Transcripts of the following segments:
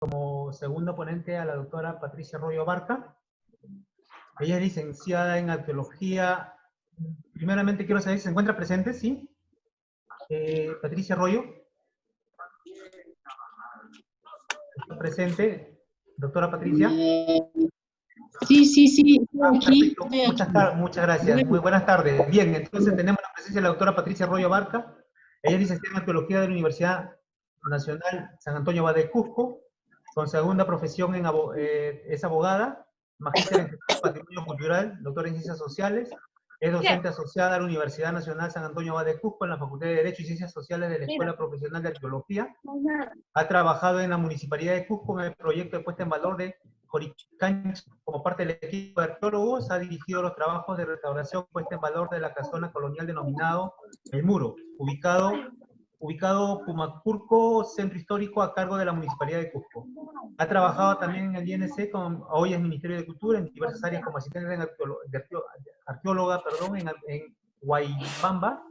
como segunda ponente a la doctora Patricia Arroyo Barca. Ella es licenciada en arqueología. Primeramente quiero saber si se encuentra presente, ¿sí? Patricia Arroyo. ¿Está presente? Doctora Patricia. Sí, aquí. Perfecto. Muchas gracias. Muy buenas tardes. Bien, entonces tenemos la presencia de la doctora Patricia Arroyo Barca. Ella es licenciada en arqueología de la Universidad Nacional San Antonio Abad de Cusco, con segunda profesión es abogada, magíster en gestión de patrimonio cultural, doctora en ciencias sociales, es docente asociada a la Universidad Nacional San Antonio Abad de Cusco en la Facultad de Derecho y Ciencias Sociales de la Escuela Profesional de Arqueología. Ha trabajado en la Municipalidad de Cusco en el proyecto de puesta en valor de Joricancha como parte del equipo de arqueólogos. Ha dirigido los trabajos de restauración y puesta en valor de la casona colonial denominado El Muro, ubicado Pumacurco, centro histórico a cargo de la Municipalidad de Cusco. Ha trabajado también en el INC, hoy es Ministerio de Cultura, en diversas áreas como asistente de arqueóloga en Huaybamba,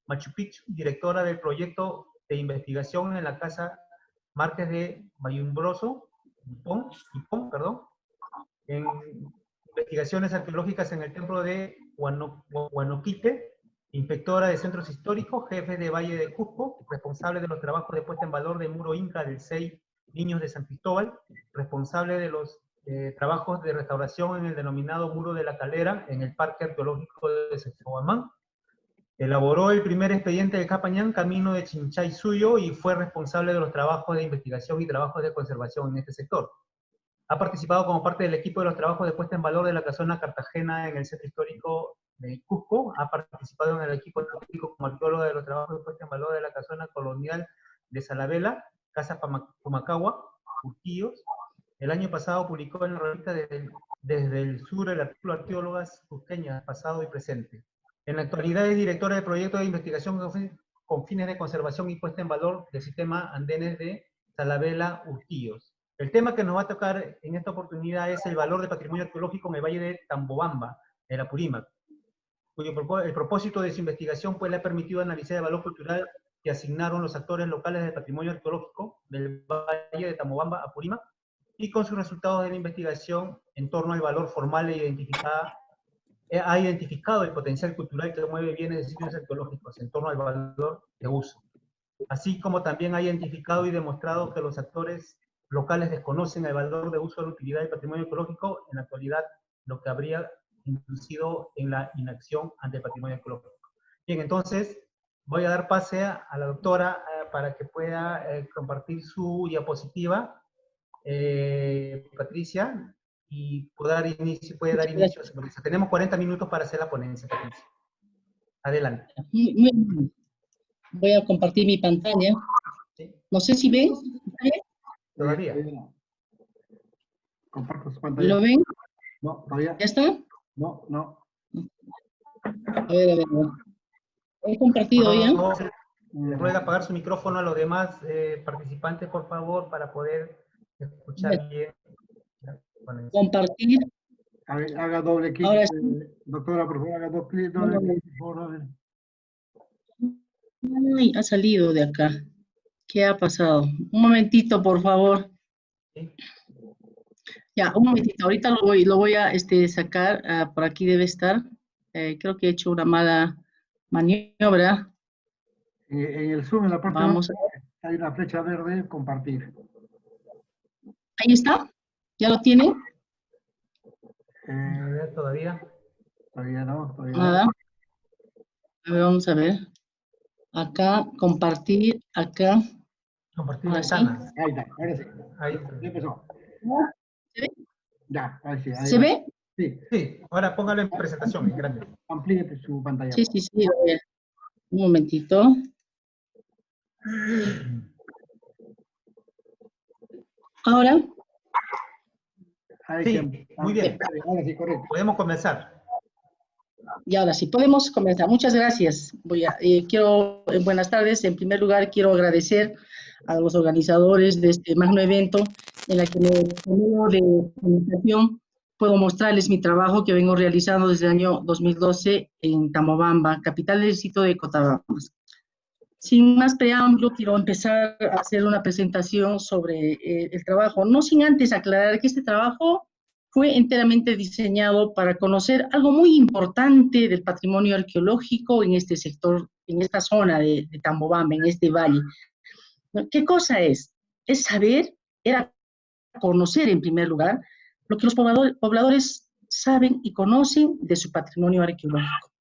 Machu Picchu, directora del proyecto de investigación en la Casa Márquez de Mayumbroso, en investigaciones arqueológicas en el templo de Huanoquite, inspectora de centros históricos, jefe de Valle de Cusco, responsable de los trabajos de puesta en valor del muro Inca del 6 Niños de San Cristóbal, responsable de los trabajos de restauración en el denominado Muro de la Calera, en el Parque Arqueológico de Sexoamán. Elaboró el primer expediente de Capañán, Camino de Chinchay Suyo, y fue responsable de los trabajos de investigación y trabajos de conservación en este sector. Ha participado como parte del equipo de los trabajos de puesta en valor de la casona Cartagena en el centro histórico de Cusco. Ha participado en el equipo técnico como arqueóloga de los trabajos de puesta en valor de la casona colonial de Salavela, Casa Pumacagua, Urquillos. El año pasado publicó en la revista Desde el Sur el artículo Arqueólogas Cusqueñas, pasado y presente. En la actualidad es directora de proyectos de investigación con fines de conservación y puesta en valor del sistema Andenes de Salavela, Urquillos. El tema que nos va a tocar en esta oportunidad es el valor de patrimonio arqueológico en el Valle de Tambobamba, en Apurímac, el propósito de su investigación pues le ha permitido analizar el valor cultural que asignaron los actores locales del patrimonio arqueológico del Valle de Tambobamba, Apurímac, y con sus resultados de la investigación en torno al valor formal ha identificado el potencial cultural que mueve bienes de sitios arqueológicos en torno al valor de uso, así como también ha identificado y demostrado que los actores locales desconocen el valor de uso de la utilidad del patrimonio arqueológico en la actualidad, lo que habría inducido en la inacción ante el patrimonio arqueológico. Bien, entonces voy a dar pase a la doctora para que pueda compartir su diapositiva, Patricia, y puede dar inicio a su ponencia. Tenemos 40 minutos para hacer la ponencia, Patricia. Adelante. Voy a compartir mi pantalla. ¿Sí? No sé si ven. Todavía. Comparto su pantalla. ¿Lo ven? No, todavía. ¿Ya está? No. A ver. ¿He compartido ya? Le ruega apagar su micrófono a los demás participantes, por favor, para poder escuchar bien. Compartir. A ver, haga doble clic. Ahora sí. Doctora, por favor, haga doble clic, por favor. Ay, ha salido de acá. ¿Qué ha pasado? Un momentito, por favor. ¿Sí? Ya, un momentito. Ahorita lo voy a sacar. Por aquí debe estar. Creo que he hecho una mala maniobra. En el Zoom, en la parte Vamos. hay una flecha verde, compartir. Ahí está. ¿Ya lo tiene? ¿Todavía? Todavía no. Nada. A ver, vamos a ver. Acá, compartir, acá. Compartir Ahora ventana. Sí. Ahí está, ahora sí. Ahí está. Ya empezó. ¿Se ve? Ya, ahí sí. Ahí ¿Se ve? Sí, ahora póngalo en presentación, en grande. Amplíe su pantalla. Sí. A ver. Un momentito. Ahora. Sí, muy bien. Ahora sí, correcto. Podemos comenzar. Y ahora sí, podemos comenzar. Muchas gracias. Buenas tardes. En primer lugar, quiero agradecer a los organizadores de este magno evento en la que por medio de comunicación puedo mostrarles mi trabajo que vengo realizando desde el año 2012 en Tambobamba, capital del distrito de Cotabambas. Sin más preámbulo, quiero empezar a hacer una presentación sobre el trabajo, no sin antes aclarar que este trabajo fue enteramente diseñado para conocer algo muy importante del patrimonio arqueológico en este sector, en esta zona de Tambobamba, en este valle. ¿Qué cosa es? Es saber, era conocer en primer lugar lo que los pobladores saben y conocen de su patrimonio arqueológico.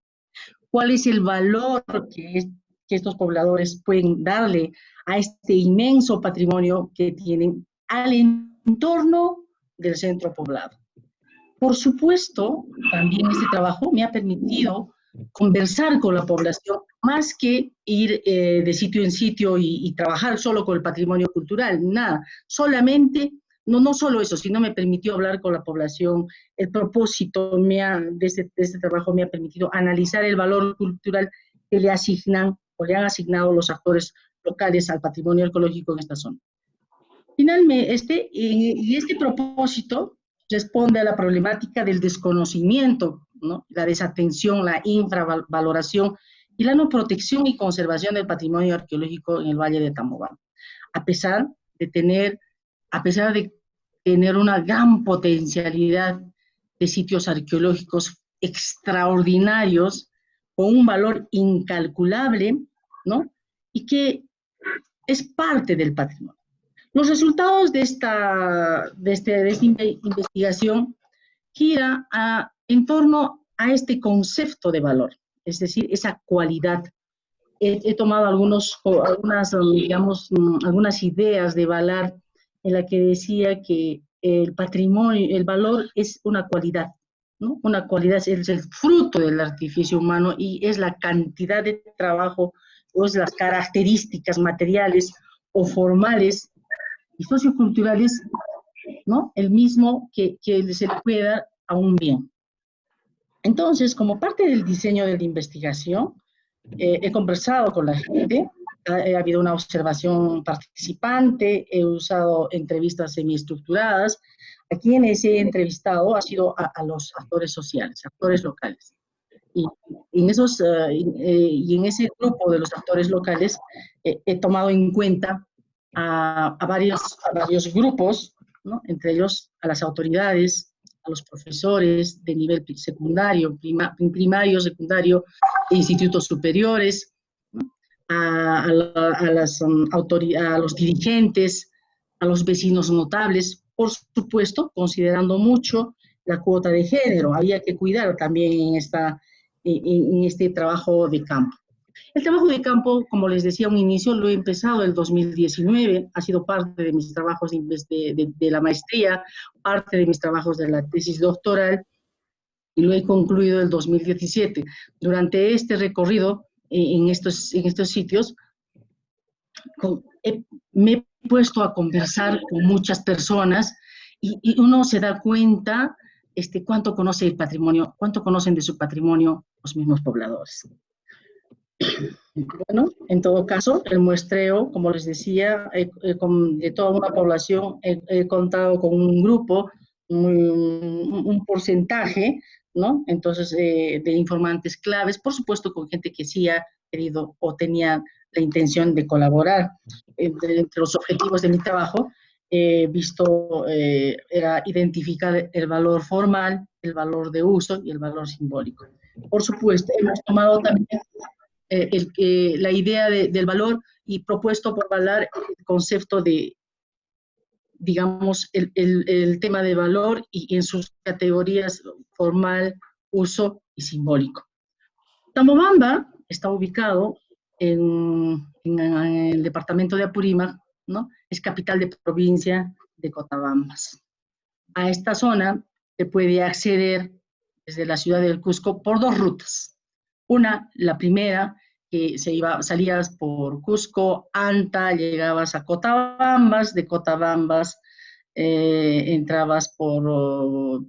¿Cuál es el valor que estos pobladores pueden darle a este inmenso patrimonio que tienen al entorno del centro poblado? Por supuesto, también este trabajo me ha permitido conversar con la población, más que ir de sitio en sitio y trabajar solo con el patrimonio cultural, nada, solamente, no solo eso, sino me permitió hablar con la población. El propósito de este trabajo me ha permitido analizar el valor cultural que le asignan o le han asignado los actores locales al patrimonio arqueológico en esta zona. Finalmente, este propósito responde a la problemática del desconocimiento, ¿no? La desatención, la infravaloración y la no protección y conservación del patrimonio arqueológico en el Valle de Tambobamba. A pesar de tener una gran potencialidad de sitios arqueológicos extraordinarios, con un valor incalculable, ¿no? Y que es parte del patrimonio. Los resultados de esta investigación gira en torno a este concepto de valor, es decir, esa cualidad. He tomado algunas ideas de Ballard en la que decía que el patrimonio, el valor es una cualidad, ¿no? Una cualidad es el fruto del artificio humano y es la cantidad de trabajo o es las características materiales o formales y socioculturales, ¿no? El mismo que se le puede dar a un bien. Entonces, como parte del diseño de la investigación, he conversado con la gente, ha habido una observación participante, he usado entrevistas semiestructuradas. A quienes he entrevistado ha sido a los actores sociales, actores locales. Y en ese grupo de los actores locales he tomado en cuenta a varios grupos, ¿no? Entre ellos a las autoridades, a los profesores de nivel secundario, primario, secundario, de institutos superiores, ¿no? a los dirigentes, a los vecinos notables, por supuesto, considerando mucho la cuota de género. Había que cuidar también en este trabajo de campo. El trabajo de campo, como les decía a un inicio, lo he empezado en el 2019, ha sido parte de mis trabajos de la maestría, parte de mis trabajos de la tesis doctoral, y lo he concluido en el 2017. Durante este recorrido en estos sitios, me he puesto a conversar con muchas personas y uno se da cuenta cuánto conoce el patrimonio, cuánto conocen de su patrimonio los mismos pobladores. Bueno, en todo caso, el muestreo, como les decía, de toda una población, he contado con un grupo, un porcentaje, ¿no? Entonces, de informantes claves, por supuesto con gente que sí ha querido o tenía la intención de colaborar. Entre los objetivos de mi trabajo, era identificar el valor formal, el valor de uso y el valor simbólico. Por supuesto, hemos tomado también la idea del valor y propuesto por Ballard el concepto de, digamos, el tema de valor y en sus categorías formal, uso y simbólico. Tambobamba está ubicado en el departamento de Apurímac, ¿no? Es capital de provincia de Cotabambas. A esta zona se puede acceder desde la ciudad del Cusco por dos rutas. La primera, que salías por Cusco, Anta, llegabas a Cotabambas, de Cotabambas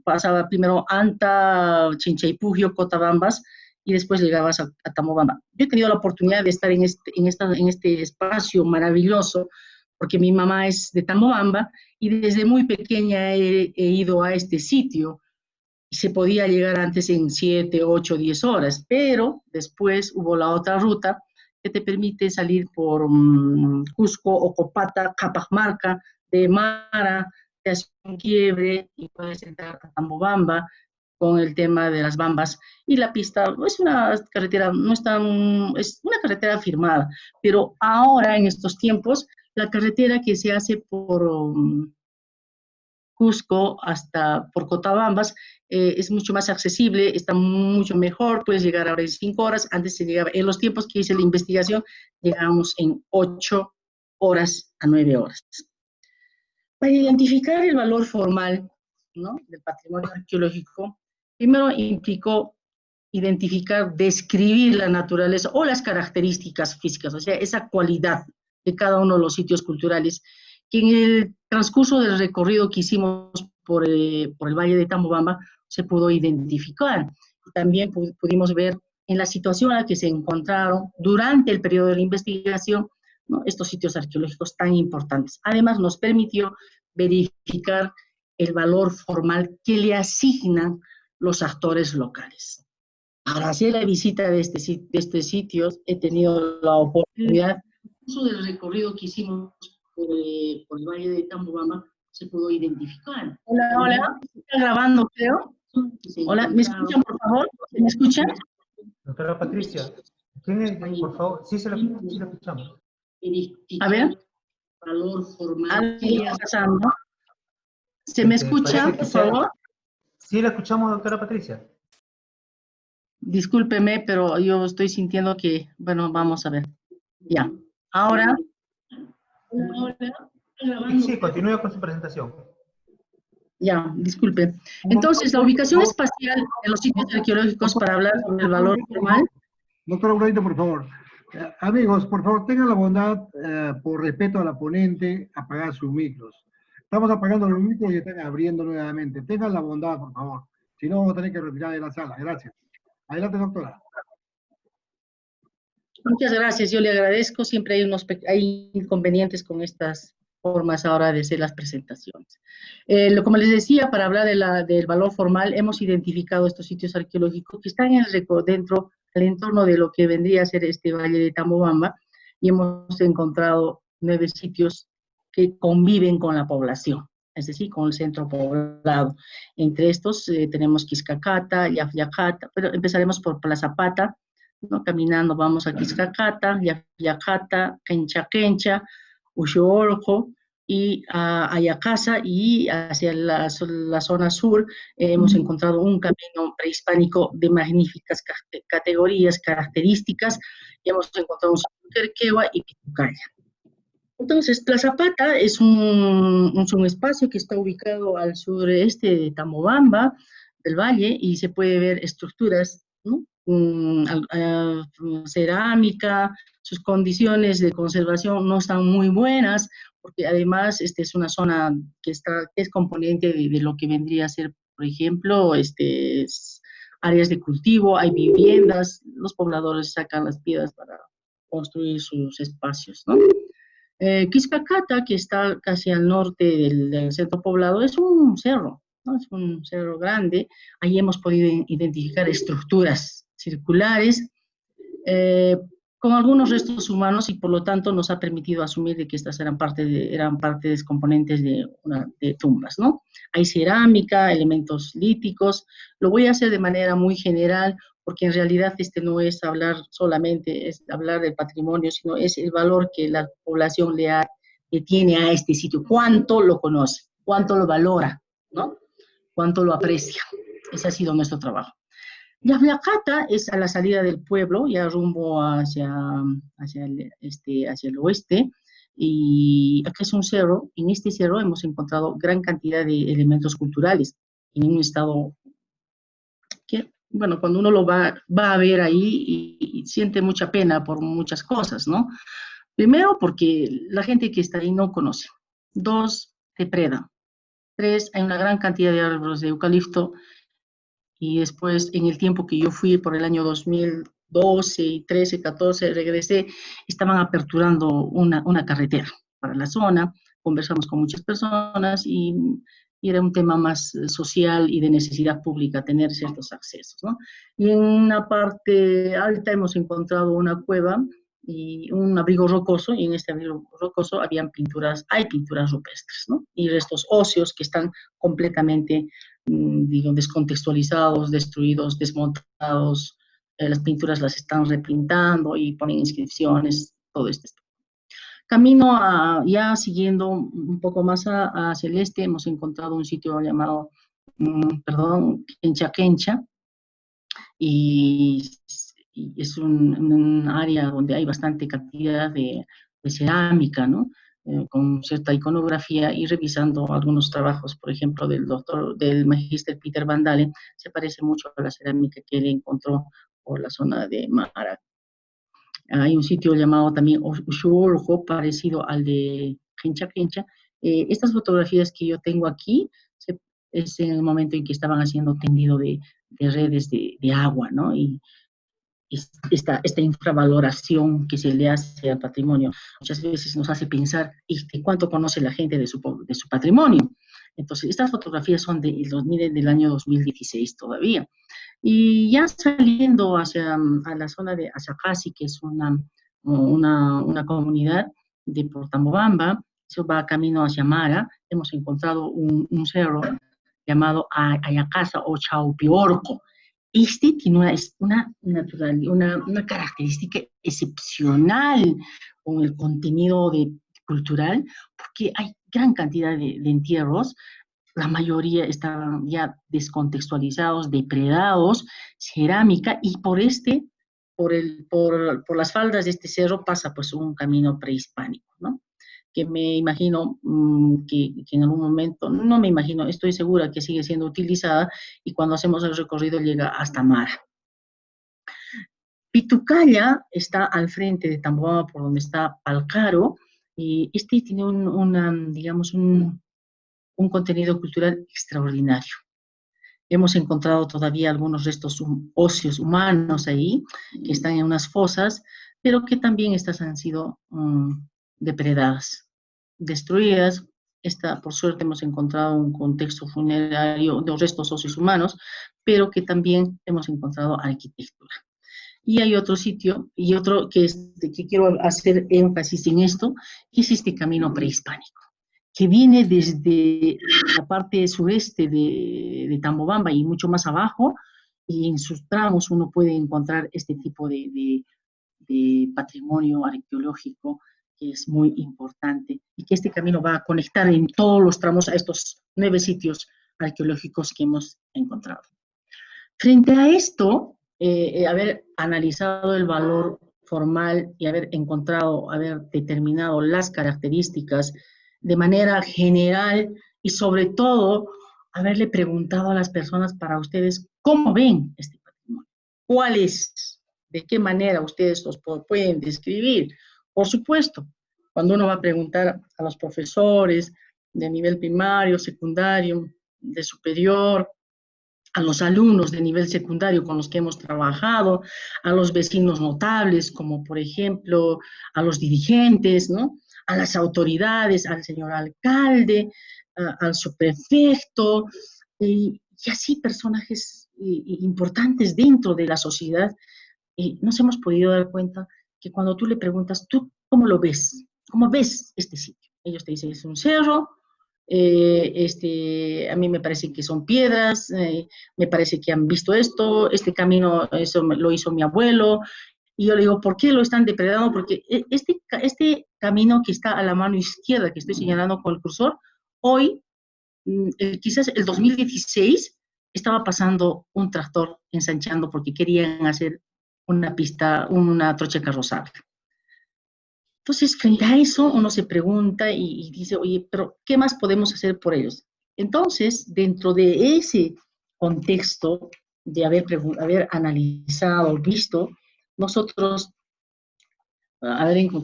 pasaba primero Anta, Chinchaypugio, Cotabambas, y después llegabas a Tambobamba. Yo he tenido la oportunidad de estar en este espacio maravilloso, porque mi mamá es de Tambobamba, y desde muy pequeña he ido a este sitio. Se podía llegar antes en 7, 8, 10 horas, pero después hubo la otra ruta que te permite salir por Cusco, Ocopata, Capamarca, de Mara, te hace un quiebre y puedes entrar a Tambobamba con el tema de las bambas. Y la pista es una carretera, no es tan, es una carretera firmada, pero ahora en estos tiempos, la carretera que se hace por Cusco hasta por Cotabambas es mucho más accesible, está mucho mejor, puedes llegar ahora en 5 horas, antes se llegaba, en los tiempos que hice la investigación, llegábamos en 8 horas a 9 horas. Para identificar el valor formal, ¿no?, del patrimonio arqueológico, primero implicó identificar, describir la naturaleza o las características físicas, o sea, esa cualidad de cada uno de los sitios culturales, que en el transcurso del recorrido que hicimos por el Valle de Tambobamba se pudo identificar. También pudimos ver en la situación en la que se encontraron durante el periodo de la investigación, ¿no?, estos sitios arqueológicos tan importantes. Además, nos permitió verificar el valor formal que le asignan los actores locales. Al hacer la visita de este sitio, he tenido la oportunidad, incluso del recorrido que hicimos por el Valle de Tambobamba, se pudo identificar. Hola, hola, ¿se está grabando, creo? Hola, ¿me escuchan, por favor? ¿Me escuchan? Doctora Patricia, ¿tiene, por favor? Sí, sí la escuchamos. A ver. Valor formal. ¿Qué está pasando? ¿Se me escucha, por favor? Sí, la escuchamos, doctora Patricia. Discúlpeme, pero yo estoy sintiendo que, bueno, vamos a ver. Ya. Ahora. Sí, continúe con su presentación. Ya, disculpe. Entonces, la ubicación espacial de los sitios arqueológicos para hablar sobre el valor formal. Doctora Urdaneta, por favor. Amigos, por favor, tengan la bondad, por respeto a la ponente, apagar sus micros. Estamos apagando los micros y están abriendo nuevamente. Tengan la bondad, por favor. Si no, vamos a tener que retirar de la sala. Gracias. Adelante, doctora. Muchas gracias, yo le agradezco. Siempre hay inconvenientes con estas formas ahora de hacer las presentaciones. Como les decía, para hablar del valor formal, hemos identificado estos sitios arqueológicos que están dentro del entorno de lo que vendría a ser este Valle de Tambobamba, y hemos encontrado 9 sitios que conviven con la población, es decir, con el centro poblado. Entre estos tenemos Quiscacata, Yafyajata, pero empezaremos por Plaza Pata, ¿no? Caminando vamos a Quiscacata, Yafyajata, Quencha, Ushorjo y a Ayacasa, y hacia la zona sur hemos encontrado un camino prehispánico de magníficas categorías, características, y hemos encontrado un sitio Querquegua y Pitucaya. Entonces, Plaza Pata es un espacio que está ubicado al sureste de Tambobamba, del valle, y se puede ver estructuras, ¿no?, cerámica. Sus condiciones de conservación no están muy buenas, porque además es una zona que es componente de lo que vendría a ser, por ejemplo, áreas de cultivo, hay viviendas, los pobladores sacan las piedras para construir sus espacios, ¿no? Quiscacata, que está casi al norte del centro poblado, es un cerro, ¿no? Es un cerro grande. Ahí hemos podido identificar estructuras circulares con algunos restos humanos, y por lo tanto nos ha permitido asumir de que estas eran partes componentes de tumbas, ¿no? Hay cerámica, elementos líticos. Lo voy a hacer de manera muy general, porque en realidad no es hablar solamente, es hablar del patrimonio, sino es el valor que la población le tiene a este sitio, cuánto lo conoce, cuánto lo valora, ¿no?, cuánto lo aprecia. Ese ha sido nuestro trabajo. Yafyajata es a la salida del pueblo, ya rumbo hacia el oeste, y acá es un cerro. En este cerro hemos encontrado gran cantidad de elementos culturales en un estado que, bueno, cuando uno lo va a ver ahí y siente mucha pena por muchas cosas, ¿no? Primero, porque la gente que está ahí no conoce. 2, depreda. 3, hay una gran cantidad de árboles de eucalipto. Y después, en el tiempo que yo fui, por el año 2012, y 13, 14, regresé, estaban aperturando una carretera para la zona. Conversamos con muchas personas y era un tema más social y de necesidad pública, tener ciertos accesos, ¿no? Y en una parte alta hemos encontrado una cueva y un abrigo rocoso, y en este abrigo rocoso habían hay pinturas rupestres, ¿no? Y restos óseos que están completamente, digo, descontextualizados, destruidos, desmontados. Las pinturas las están repintando y ponen inscripciones, todo esto. Camino ya siguiendo un poco más hacia el este, hemos encontrado un sitio llamado, Kencha Kencha, y es un área donde hay bastante cantidad de cerámica, ¿no? Con cierta iconografía, y revisando algunos trabajos, por ejemplo, del magíster Peter Van Dalen, se parece mucho a la cerámica que él encontró por la zona de Mara. Hay un sitio llamado también Ushuorjo, parecido al de Kencha Kencha. Estas fotografías que yo tengo aquí es en el momento en que estaban haciendo tendido de redes de agua, ¿no? Y esta infravaloración que se le hace al patrimonio muchas veces nos hace pensar de cuánto conoce la gente de su patrimonio. Entonces, estas fotografías son del año 2016 todavía. Y ya saliendo a la zona de Asacasi, que es una comunidad de Portamobamba, eso va camino hacia Mara, hemos encontrado un cerro llamado Ayacasa o Chaupiorco. Este tiene una característica excepcional con el contenido cultural, porque hay gran cantidad de entierros. La mayoría estaban ya descontextualizados, depredados, cerámica, y por las faldas de este cerro pasa pues un camino prehispánico, ¿no? Que me imagino que en algún momento, no me imagino, estoy segura que sigue siendo utilizada, y cuando hacemos el recorrido llega hasta Mara. Pitucaya está al frente de Tambobamba, por donde está Palcaro, y este tiene digamos, un contenido cultural extraordinario. Hemos encontrado todavía algunos restos óseos humanos ahí, que están en unas fosas, pero que también estas han sido depredadas, destruidas. Por suerte hemos encontrado un contexto funerario de restos óseos humanos, pero que también hemos encontrado arquitectura. Y hay otro sitio, y otro que quiero hacer énfasis en esto, que es este camino prehispánico, que viene desde la parte sureste de Tambobamba y mucho más abajo, y en sus tramos uno puede encontrar este tipo de patrimonio arqueológico que es muy importante, y que este camino va a conectar en todos los tramos a estos 9 sitios arqueológicos que hemos encontrado. Frente a esto, haber analizado el valor formal y haber determinado las características de manera general, y sobre todo haberle preguntado a las personas, para ustedes, ¿cómo ven este patrimonio? ¿Cuál es? ¿De qué manera ustedes los pueden describir? Por supuesto, cuando uno va a preguntar a los profesores de nivel primario, secundario, de superior, a los alumnos de nivel secundario con los que hemos trabajado, a los vecinos notables, como por ejemplo a los dirigentes, ¿no? A las autoridades, al señor alcalde, al subprefecto, y así personajes importantes dentro de la sociedad, nos hemos podido dar cuenta que cuando tú le preguntas, ¿tú cómo lo ves? ¿Cómo ves este sitio? Ellos te dicen, es un cerro, a mí me parece que son piedras, me parece que han visto esto, este camino eso lo hizo mi abuelo, y yo le digo, ¿por qué lo están depredando? Porque este camino que está a la mano izquierda, que estoy señalando con el cursor, hoy, quizás el 2016, estaba pasando un tractor ensanchando porque querían hacer una pista, una trocha carrozable. Entonces, frente a eso, uno se pregunta y dice, oye, pero ¿qué más podemos hacer por ellos? Entonces, dentro de ese contexto de haber analizado, visto, nosotros,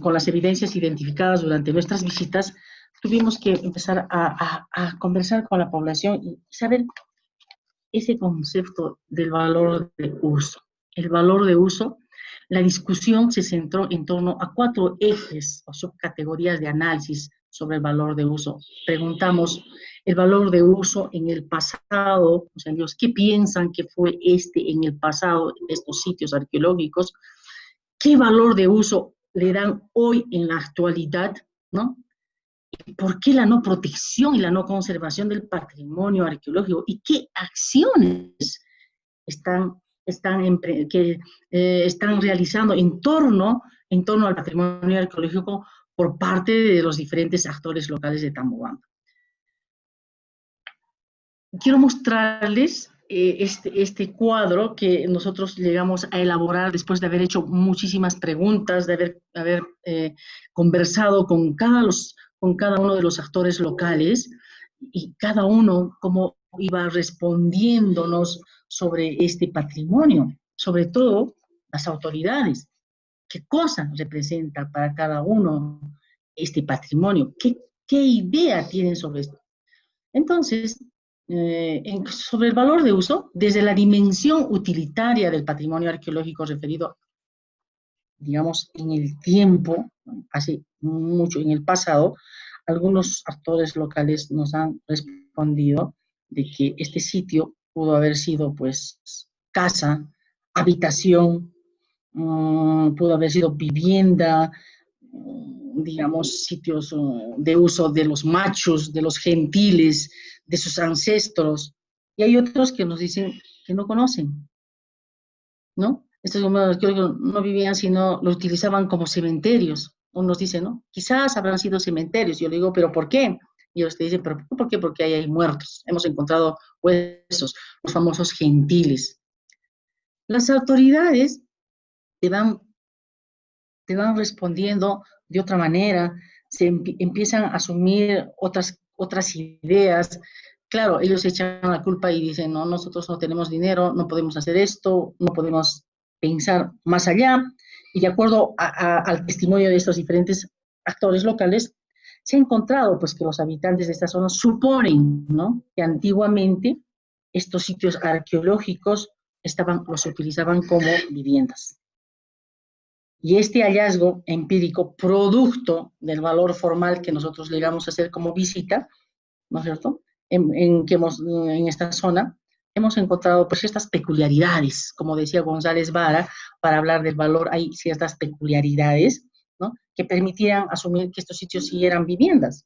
con las evidencias identificadas durante nuestras visitas, tuvimos que empezar a conversar con la población y saber ese concepto del valor de uso. El valor de uso, la discusión se centró en torno a 4 ejes o subcategorías de análisis sobre el valor de uso. Preguntamos el valor de uso en el pasado, o sea, ¿qué piensan que fue en el pasado estos sitios arqueológicos? ¿Qué valor de uso le dan hoy en la actualidad, ¿no? ¿Por qué la no protección y la no conservación del patrimonio arqueológico? ¿Y qué acciones están realizando en torno al patrimonio arqueológico por parte de los diferentes actores locales de Tambobamba? Quiero mostrarles este cuadro que nosotros llegamos a elaborar después de haber hecho muchísimas preguntas, de haber conversado con cada uno de los actores locales y cada uno cómo iba respondiéndonos sobre este patrimonio, sobre todo las autoridades. ¿Qué cosa representa para cada uno este patrimonio? ¿Qué idea tienen sobre esto? Entonces, sobre el valor de uso, desde la dimensión utilitaria del patrimonio arqueológico referido, digamos, en el tiempo, hace mucho, en el pasado, algunos actores locales nos han respondido de que este sitio pudo haber sido, pues, casa, habitación, pudo haber sido vivienda, digamos, sitios de uso de los machos, de los gentiles, de sus ancestros. Y hay otros que nos dicen que no conocen, ¿no? Estos arqueólogos no vivían, sino lo utilizaban como cementerios. Unos dicen, ¿no? Quizás habrán sido cementerios. Yo le digo, ¿pero por qué? Y ellos te dicen, ¿pero por qué? Porque ahí hay muertos. Hemos encontrado huesos, los famosos gentiles. Las autoridades te van respondiendo de otra manera, empiezan a asumir otras ideas. Claro, ellos echan la culpa y dicen, no, nosotros no tenemos dinero, no podemos hacer esto, no podemos pensar más allá. Y de acuerdo al testimonio de estos diferentes actores locales, se ha encontrado pues, que los habitantes de esta zona suponen, ¿no?, que antiguamente estos sitios arqueológicos los utilizaban como viviendas. Y este hallazgo empírico, producto del valor formal que nosotros llegamos a hacer como visita, ¿no es cierto?, en esta zona, hemos encontrado pues estas peculiaridades, como decía González Vara, para hablar del valor hay ciertas peculiaridades, ¿no?, que permitían asumir que estos sitios sí eran viviendas.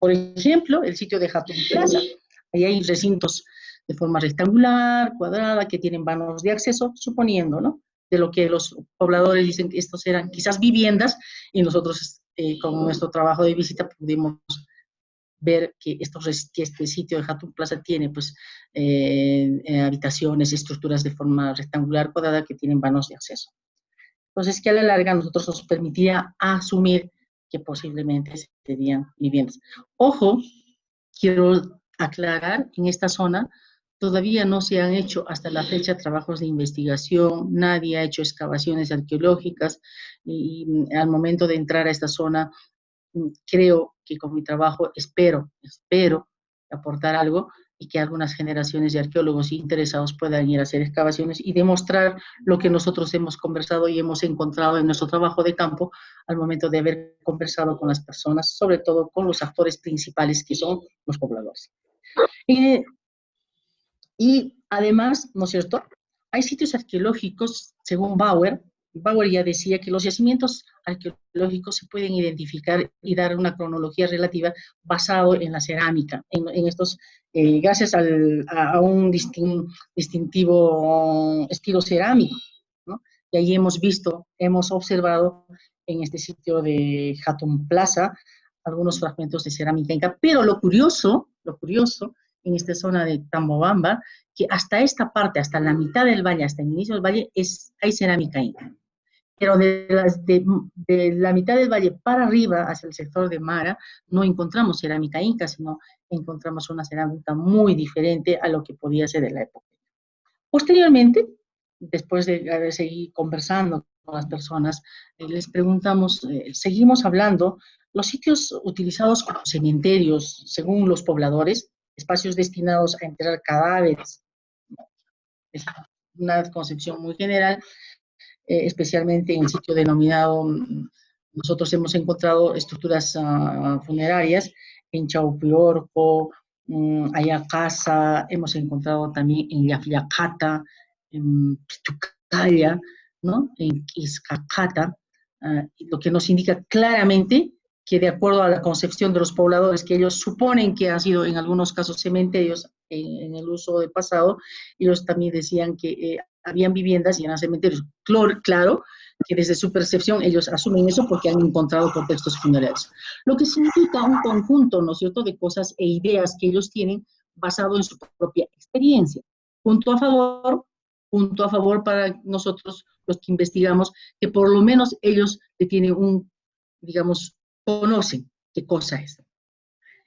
Por ejemplo, el sitio de Jatun Plaza. Ahí hay recintos de forma rectangular, cuadrada, que tienen vanos de acceso, suponiendo, ¿no?, de lo que los pobladores dicen que estos eran quizás viviendas, y nosotros con nuestro trabajo de visita pudimos ver que este sitio de Jatun Plaza tiene pues habitaciones, estructuras de forma rectangular, cuadrada, que tienen vanos de acceso. Entonces, que a la larga a nosotros nos permitía asumir que posiblemente serían viviendas. Ojo, quiero aclarar, en esta zona todavía no se han hecho hasta la fecha trabajos de investigación, nadie ha hecho excavaciones arqueológicas, y al momento de entrar a esta zona, creo que con mi trabajo espero aportar algo y que algunas generaciones de arqueólogos interesados puedan ir a hacer excavaciones y demostrar lo que nosotros hemos conversado y hemos encontrado en nuestro trabajo de campo al momento de haber conversado con las personas, sobre todo con los actores principales que son los pobladores. Y además, ¿no es cierto?, hay sitios arqueológicos, según Bauer ya decía que los yacimientos arqueológicos se pueden identificar y dar una cronología relativa basado en la cerámica, en estos, gracias a un distintivo estilo cerámico, ¿no? Y ahí hemos observado en este sitio de Jatun Plaza algunos fragmentos de cerámica inca, pero lo curioso en esta zona de Tambobamba, que hasta esta parte, hasta la mitad del valle, hasta el inicio del valle, hay cerámica inca. Pero de la mitad del valle para arriba, hacia el sector de Mara, no encontramos cerámica inca, sino encontramos una cerámica muy diferente a lo que podía ser de la época. Posteriormente, después de haber seguido conversando con las personas, les preguntamos, seguimos hablando, los sitios utilizados como cementerios, según los pobladores, espacios destinados a enterrar cadáveres, es una concepción muy general, especialmente en el sitio denominado, nosotros hemos encontrado estructuras funerarias en Chaupiorco, Ayacasa, hemos encontrado también en Llafllacata, en Pitucaya, ¿no?, en Izcacata, lo que nos indica claramente que de acuerdo a la concepción de los pobladores, que ellos suponen que han sido en algunos casos cementerios en el uso del pasado, ellos también decían que habían viviendas y eran cementerios. Claro, que desde su percepción ellos asumen eso porque han encontrado contextos funerarios. Lo que significa un conjunto, ¿no es cierto?, de cosas e ideas que ellos tienen basado en su propia experiencia. Punto a favor para nosotros, los que investigamos, que por lo menos ellos le tienen un, digamos, conocen qué cosa es.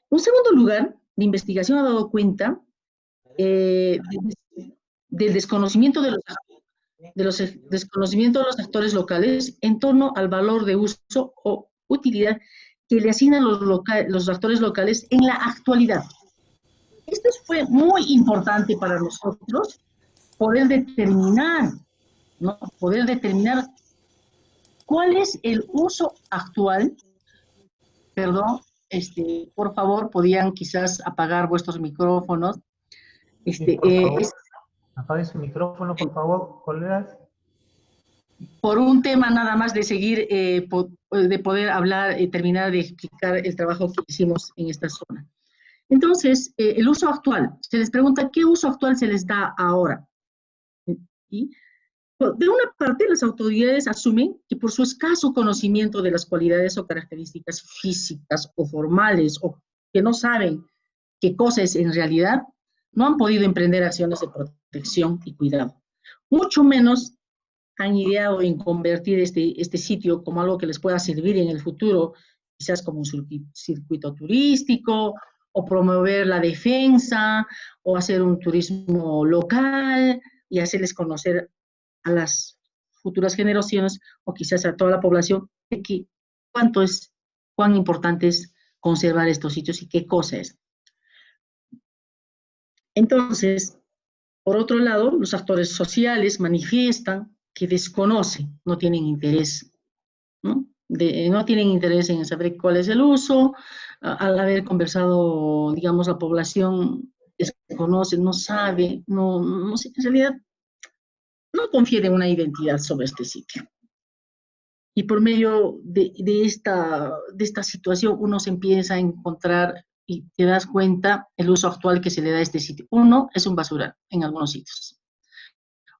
Un segundo lugar, la investigación ha dado cuenta del desconocimiento desconocimiento de los actores locales en torno al valor de uso o utilidad que le asignan los actores locales en la actualidad. Esto fue muy importante para nosotros, poder determinar, ¿no? Poder determinar cuál es el uso actual. Perdón, por favor, podían quizás apagar vuestros micrófonos. Sí, por favor. Apague su micrófono, por favor, colegas. Por un tema nada más de seguir, de poder hablar, terminar de explicar el trabajo que hicimos en esta zona. Entonces, el uso actual, se les pregunta qué uso actual se les da ahora. ¿Sí? De una parte, las autoridades asumen que por su escaso conocimiento de las cualidades o características físicas o formales, o que no saben qué cosa es en realidad, no han podido emprender acciones de protección y cuidado. Mucho menos han ideado en convertir este sitio como algo que les pueda servir en el futuro, quizás como un circuito turístico, o promover la defensa, o hacer un turismo local, y hacerles conocer a las futuras generaciones, o quizás a toda la población, de que cuán importante es conservar estos sitios y qué cosa es. Entonces, por otro lado, los actores sociales manifiestan que desconocen, no tienen interés, ¿no? No tienen interés en saber cuál es el uso. Al haber conversado, digamos, la población desconoce, no sabe, no sé, en realidad no confiere una identidad sobre este sitio. Y por medio de esta situación uno se empieza a encontrar y te das cuenta el uso actual que se le da a este sitio. Uno, es un basural en algunos sitios.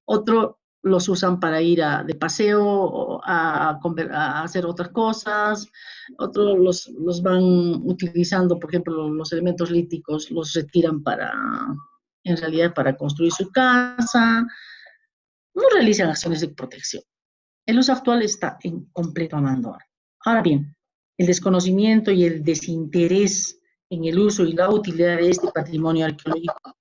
Otro, los usan para ir de paseo o a hacer otras cosas. Otros los van utilizando, por ejemplo, los elementos líticos los retiran en realidad para construir su casa. No realizan acciones de protección. El uso actual está en completo abandono. Ahora bien, el desconocimiento y el desinterés en el uso y la utilidad de este patrimonio arqueológico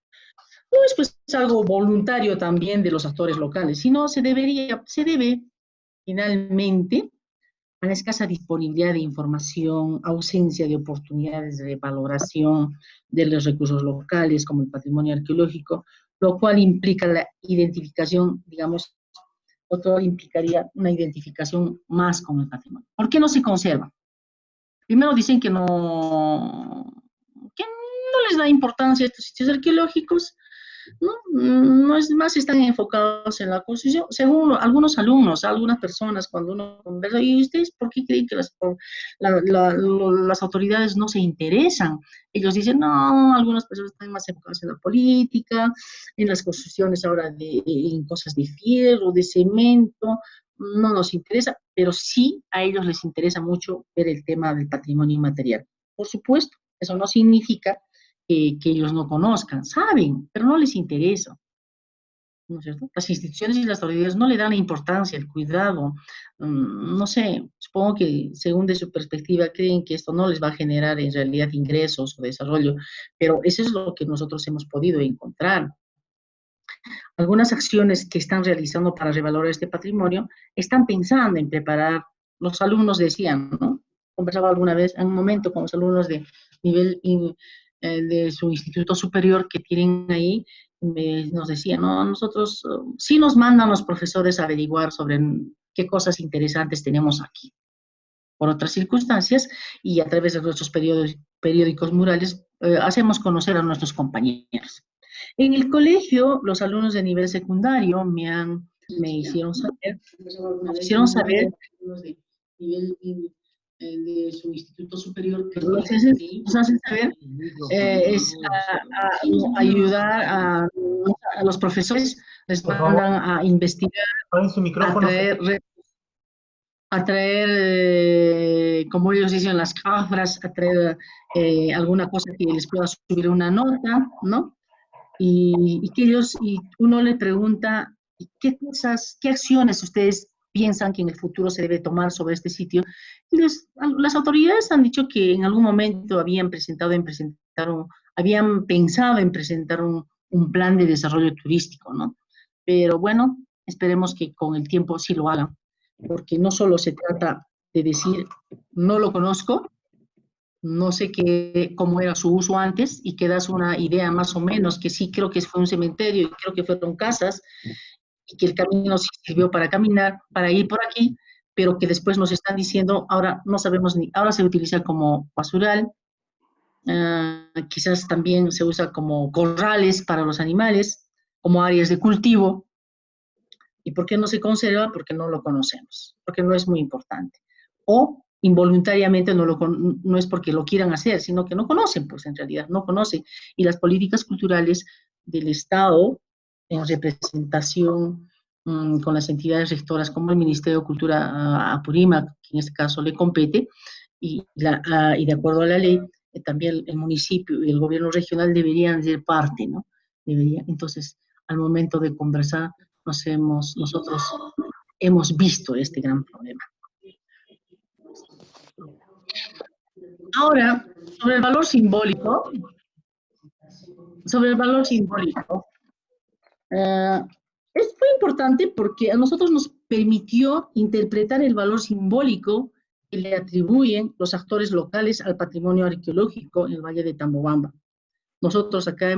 no es pues algo voluntario también de los actores locales, sino se debe finalmente a la escasa disponibilidad de información, ausencia de oportunidades de valoración de los recursos locales como el patrimonio arqueológico, lo cual implica la identificación, digamos, otro implicaría una identificación más con el patrimonio. ¿Por qué no se conserva? Primero dicen que no les da importancia a estos sitios arqueológicos, no es más, están enfocados en la construcción. Según algunos alumnos, algunas personas, cuando uno conversa, ¿y ustedes por qué creen que las autoridades no se interesan? Ellos dicen, no, algunas personas están más enfocadas en la política, en las construcciones ahora en cosas de fierro, de cemento, no nos interesa, pero sí a ellos les interesa mucho ver el tema del patrimonio inmaterial. Por supuesto, eso no significa que ellos no conozcan, saben, pero no les interesa, ¿no es cierto? Las instituciones y las autoridades no le dan la importancia, el cuidado, no sé, supongo que según de su perspectiva creen que esto no les va a generar en realidad ingresos o desarrollo, pero eso es lo que nosotros hemos podido encontrar. Algunas acciones que están realizando para revalorar este patrimonio están pensando en preparar, los alumnos decían, ¿no? Conversaba alguna vez en un momento con los alumnos de nivel de su instituto superior que tienen ahí, nos decían, no, nosotros sí nos mandan los profesores a averiguar sobre qué cosas interesantes tenemos aquí. Por otras circunstancias, y a través de nuestros periódicos murales, hacemos conocer a nuestros compañeros. En el colegio, los alumnos de nivel secundario me hicieron saber nivel de su instituto superior, que nos hacen saber, es ayudar a los profesores, les mandan a investigar, Ponen su micrófono. a traer, como ellos dicen, las cafras, a traer alguna cosa que les pueda subir una nota, ¿no? Y que ellos, y uno le pregunta, ¿qué cosas, qué acciones ustedes piensan que en el futuro se debe tomar sobre este sitio? Y las autoridades han dicho que en algún momento habían habían pensado en presentar un plan de desarrollo turístico, ¿no? Pero bueno, esperemos que con el tiempo sí lo hagan, porque no solo se trata de decir, no lo conozco, no sé cómo era su uso antes, y que das una idea más o menos, que sí creo que fue un cementerio, y creo que fueron casas, y que el camino sí sirvió para caminar, para ir por aquí, pero que después nos están diciendo, ahora no sabemos ni, ahora se utiliza como basural, quizás también se usa como corrales para los animales, como áreas de cultivo. ¿Y por qué no se conserva? Porque no lo conocemos, porque no es muy importante. O involuntariamente no es porque lo quieran hacer, sino que no conocen, pues en realidad no conocen. Y las políticas culturales del Estado, en representación con las entidades rectoras, como el Ministerio de Cultura Apurímac, que en este caso le compete, y de acuerdo a la ley, también el municipio y el gobierno regional deberían ser parte, ¿no? Entonces, al momento de conversar, nosotros hemos visto este gran problema. Ahora, sobre el valor simbólico, es muy importante porque a nosotros nos permitió interpretar el valor simbólico que le atribuyen los actores locales al patrimonio arqueológico en el Valle de Tambobamba. Nosotros acá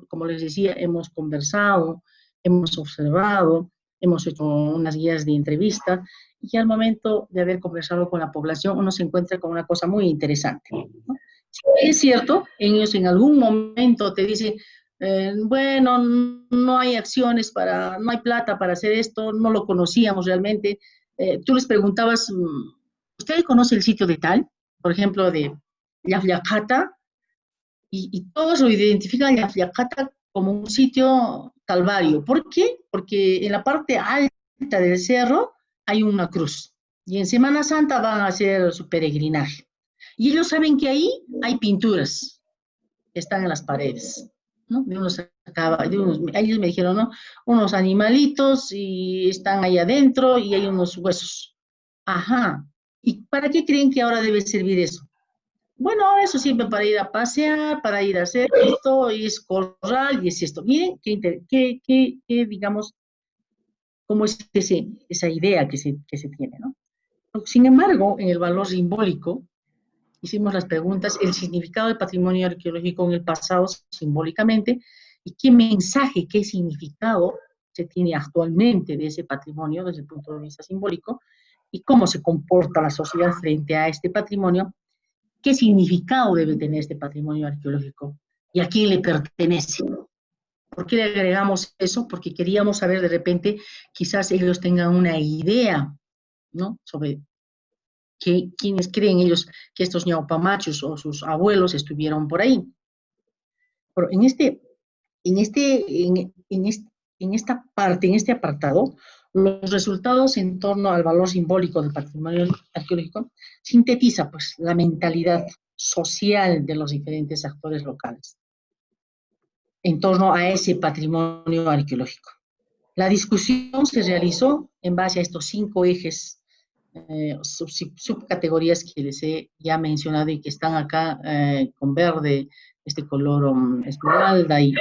como les decía, hemos conversado, hemos observado, hemos hecho unas guías de entrevista, y al momento de haber conversado con la población, uno se encuentra con una cosa muy interesante, ¿no? Sí, es cierto, ellos en algún momento te dicen, bueno, no hay acciones no hay plata para hacer esto, no lo conocíamos realmente. Tú les preguntabas, ¿usted conoce el sitio de tal? Por ejemplo, de Yafyajata, y todos lo identifican a Yafyajata como un sitio calvario. ¿Por qué? Porque en la parte alta del cerro hay una cruz, y en Semana Santa van a hacer su peregrinaje. Y ellos saben que ahí hay pinturas que están en las paredes, ¿no? Ellos me dijeron, ¿no? Unos animalitos y están ahí adentro y hay unos huesos. Ajá. ¿Y para qué creen que ahora debe servir eso? Bueno, eso sirve para ir a pasear, para ir a hacer esto, y es corral, y es esto. Miren, digamos, cómo es esa idea que se tiene, ¿no? Sin embargo, en el valor simbólico, hicimos las preguntas, el significado del patrimonio arqueológico en el pasado simbólicamente, y qué mensaje, qué significado se tiene actualmente de ese patrimonio desde el punto de vista simbólico, y cómo se comporta la sociedad frente a este patrimonio, qué significado debe tener este patrimonio arqueológico y a quién le pertenece. ¿Por qué le agregamos eso? Porque queríamos saber de repente, quizás ellos tengan una idea, ¿no? Sobre quiénes creen ellos que estos ñaupamachos o sus abuelos estuvieron por ahí. Pero en esta parte, en este apartado, los resultados en torno al valor simbólico del patrimonio arqueológico sintetiza, pues, la mentalidad social de los diferentes actores locales en torno a ese patrimonio arqueológico. La discusión se realizó en base a estos 5 ejes, subcategorías que les he ya mencionado y que están acá con verde, este color esmeralda, y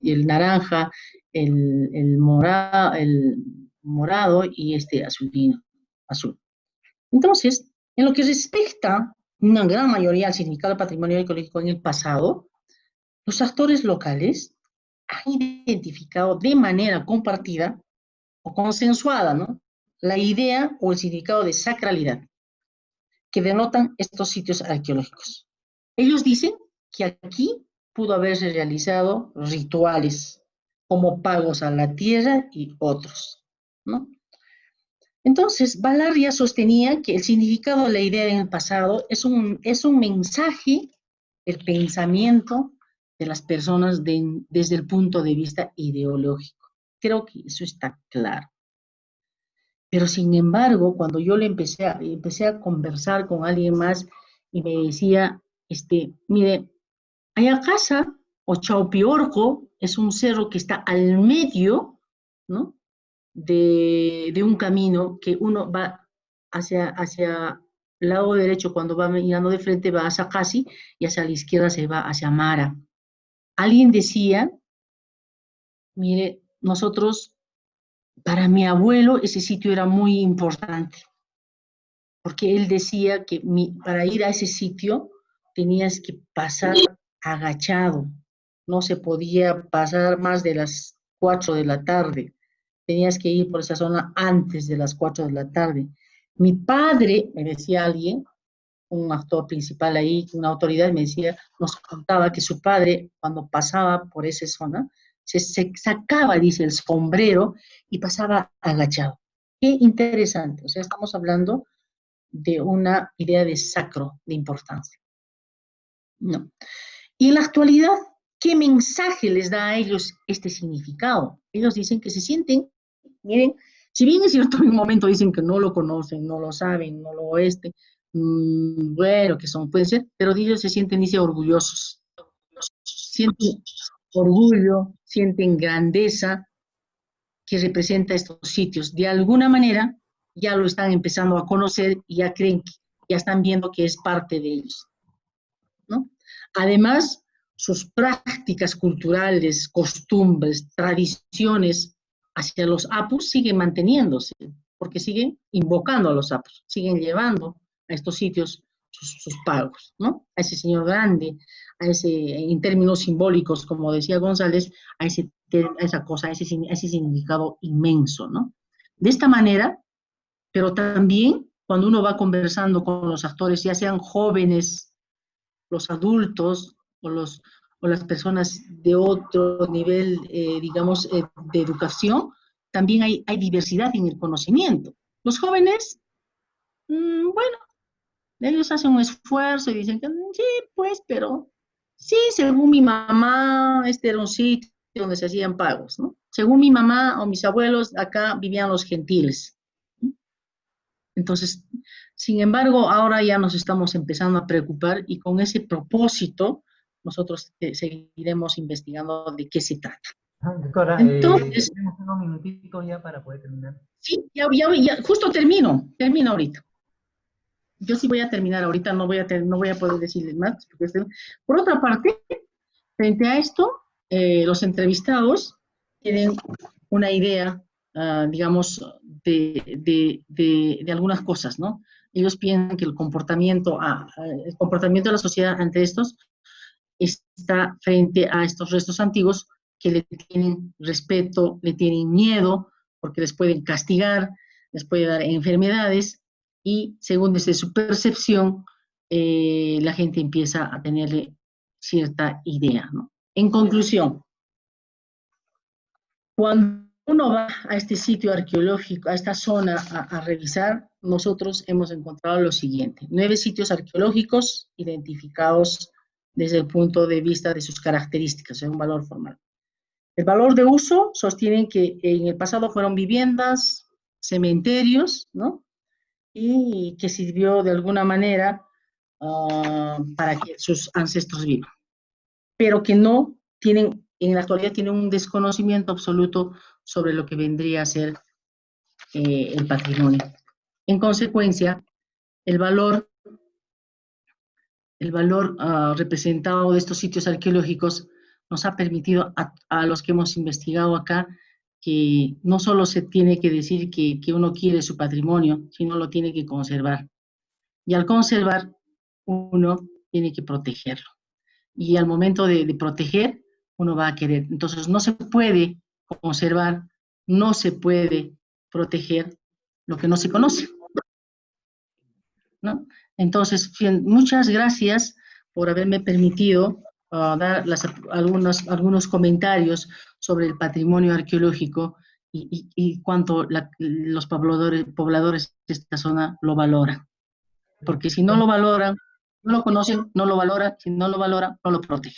el naranja, el morado y este azul. Entonces, en lo que respecta una gran mayoría al significado del patrimonio arqueológico en el pasado, los actores locales han identificado de manera compartida o consensuada, ¿no?, la idea o el significado de sacralidad que denotan estos sitios arqueológicos. Ellos dicen que aquí pudo haberse realizado rituales como pagos a la tierra y otros, ¿no? Entonces, Valaria sostenía que el significado de la idea en el pasado es un mensaje del pensamiento de las personas desde el punto de vista ideológico. Creo que eso está claro. Pero sin embargo, cuando yo empecé a conversar con alguien más y me decía, mire, Ayacasa o Chaupiorco es un cerro que está al medio, ¿no?, de un camino que uno va hacia el lado derecho, cuando va mirando de frente va hacia Casi, y hacia la izquierda se va hacia Mara. Alguien decía, mire, para mi abuelo ese sitio era muy importante, porque él decía que para ir a ese sitio tenías que pasar agachado, no se podía pasar más de las 4 de la tarde, tenías que ir por esa zona antes de las 4 de la tarde. Mi padre, me decía alguien, un actor principal ahí, una autoridad, nos contaba que su padre, cuando pasaba por esa zona, se sacaba, dice, el sombrero y pasaba agachado. Qué interesante, o sea, estamos hablando de una idea de sacro, de importancia. No. Y en la actualidad, ¿qué mensaje les da a ellos este significado? Ellos dicen que se sienten, miren, si bien es cierto, en un momento dicen que no lo conocen, no lo saben, no lo bueno, que pueden ser, pero ellos se sienten, dice, orgullosos. Sienten orgullo, sienten grandeza que representa estos sitios. De alguna manera, ya lo están empezando a conocer y ya creen, ya están viendo que es parte de ellos, ¿no? Además, sus prácticas culturales, costumbres, tradiciones hacia los apus siguen manteniéndose, porque siguen invocando a los apus, siguen llevando a estos sitios sus pagos, ¿no? A ese señor grande, en términos simbólicos, como decía González, a esa cosa, a ese significado inmenso, ¿no? De esta manera, pero también cuando uno va conversando con los actores, ya sean jóvenes, los adultos o las personas de otro nivel, digamos, de educación, también hay diversidad en el conocimiento. Los jóvenes, bueno, ellos hacen un esfuerzo y dicen que sí, pues, pero sí, según mi mamá, este era un sitio donde se hacían pagos, ¿no? Según mi mamá o mis abuelos, acá vivían los gentiles. Entonces, sin embargo, ahora ya nos estamos empezando a preocupar y con ese propósito nosotros seguiremos investigando de qué se trata. Doctora, entonces, tenemos unos minutitos ya para poder terminar. Sí, ya justo termino ahorita. Yo sí voy a terminar ahorita, no voy a poder decirles más. Por otra parte, frente a esto, los entrevistados tienen una idea, digamos, de algunas cosas, ¿no? Ellos piensan que el comportamiento de la sociedad ante estos está frente a estos restos antiguos que le tienen respeto, le tienen miedo, porque les pueden castigar, les puede dar enfermedades, y según desde su percepción, la gente empieza a tenerle cierta idea, ¿no? En conclusión, cuando uno va a este sitio arqueológico, a esta zona a revisar, nosotros hemos encontrado lo siguiente: 9 sitios arqueológicos identificados desde el punto de vista de sus características, en un valor formal. El valor de uso sostienen que en el pasado fueron viviendas, cementerios, ¿no? Y que sirvió de alguna manera para que sus ancestros vivan, pero que no tienen, en la actualidad tienen un desconocimiento absoluto sobre lo que vendría a ser el patrimonio. En consecuencia, el valor representado de estos sitios arqueológicos nos ha permitido a los que hemos investigado acá que no solo se tiene que decir que uno quiere su patrimonio, sino lo tiene que conservar. Y al conservar, uno tiene que protegerlo. Y al momento de proteger, uno va a querer. Entonces, no se puede conservar, no se puede proteger lo que no se conoce, ¿no? Entonces, muchas gracias por haberme permitido dar algunos comentarios sobre el patrimonio arqueológico y cuánto los pobladores de esta zona lo valoran. Porque si no lo valoran, no lo conocen, no lo valoran, si no lo valoran, no lo protegen.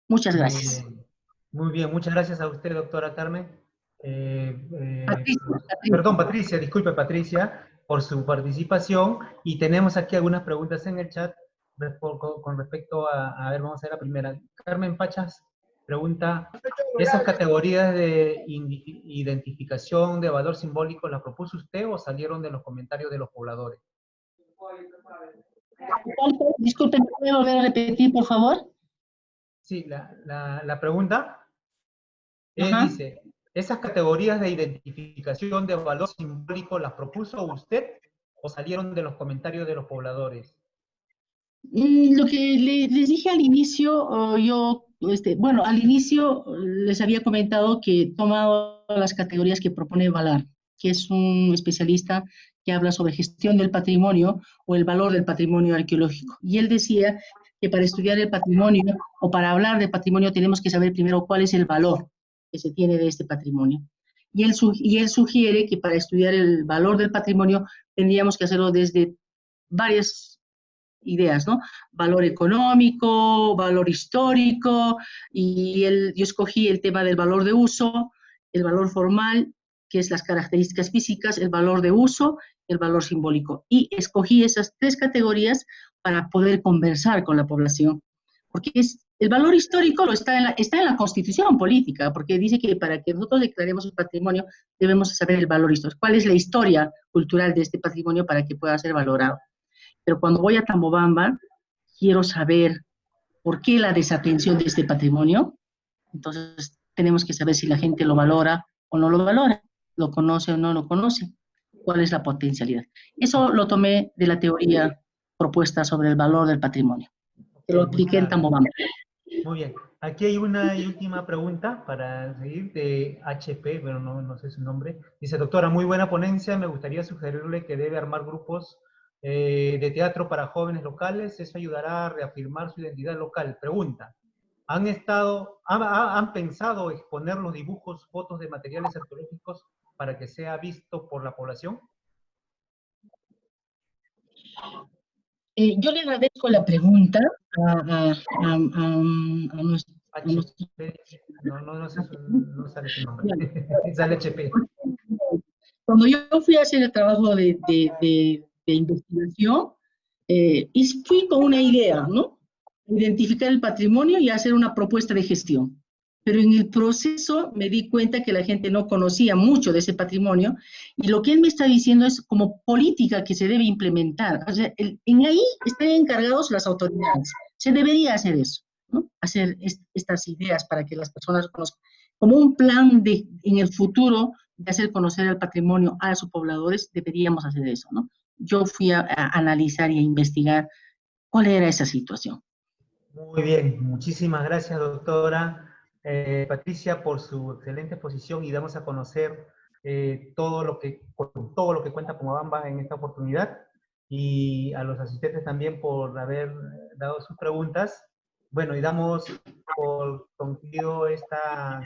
Muchas Muy gracias. bien. Muy bien, muchas gracias a usted, doctora Carmen. Patricia. Perdón, Patricia, disculpe, Patricia, por su participación. Y tenemos aquí algunas preguntas en el chat con respecto a ver, vamos a ver la primera. Carmen Pachas pregunta, ¿esas categorías de identificación de valor simbólico las propuso usted o salieron de los comentarios de los pobladores? Disculpe, ¿me puede volver a repetir, por favor? Sí, la pregunta Ajá. dice, ¿esas categorías de identificación de valor simbólico las propuso usted o salieron de los comentarios de los pobladores? Lo que les dije al inicio, bueno, al inicio les había comentado que he tomado las categorías que propone Valar, que es un especialista que habla sobre gestión del patrimonio o el valor del patrimonio arqueológico. Y él decía que para estudiar el patrimonio o para hablar de patrimonio tenemos que saber primero cuál es el valor que se tiene de este patrimonio. Y él sugiere que para estudiar el valor del patrimonio tendríamos que hacerlo desde varias ideas, ¿no? Valor económico, valor histórico, y yo escogí el tema del valor de uso, el valor formal, que es las características físicas, el valor de uso, el valor simbólico. Y escogí esas tres categorías para poder conversar con la población, porque el valor histórico está en la Constitución política, porque dice que para que nosotros declaremos un patrimonio debemos saber el valor histórico. ¿Cuál es la historia cultural de este patrimonio para que pueda ser valorado? Pero cuando voy a Tambobamba, quiero saber por qué la desatención de este patrimonio. Entonces, tenemos que saber si la gente lo valora o no lo valora, lo conoce o no lo conoce, cuál es la potencialidad. Eso lo tomé de la teoría propuesta sobre el valor del patrimonio, que lo Muy apliqué en claro. Tambobamba. Muy bien. Aquí hay una y última pregunta para seguir de HP, pero no sé su nombre. Dice, doctora, muy buena ponencia. Me gustaría sugerirle que debe armar grupos de teatro para jóvenes locales. Eso ayudará a reafirmar su identidad local. Pregunta, ¿han pensado exponer los dibujos, fotos de materiales arqueológicos para que sea visto por la población? Yo le agradezco la pregunta a nuestro... HP, no sale su nombre. Sale HP. Cuando yo fui a hacer el trabajo de investigación, fui con una idea, ¿no? Identificar el patrimonio y hacer una propuesta de gestión. Pero en el proceso me di cuenta que la gente no conocía mucho de ese patrimonio y lo que él me está diciendo es como política que se debe implementar. O sea, en ahí están encargados las autoridades. Se debería hacer eso, ¿no? Hacer estas ideas para que las personas conozcan. Como un plan en el futuro de hacer conocer el patrimonio a sus pobladores, deberíamos hacer eso, ¿no? Yo fui a analizar y a investigar cuál era esa situación. Muy bien, muchísimas gracias, doctora Patricia, por su excelente exposición y damos a conocer todo lo que cuenta Pomabamba en esta oportunidad y a los asistentes también por haber dado sus preguntas. Bueno, y damos por concluido esta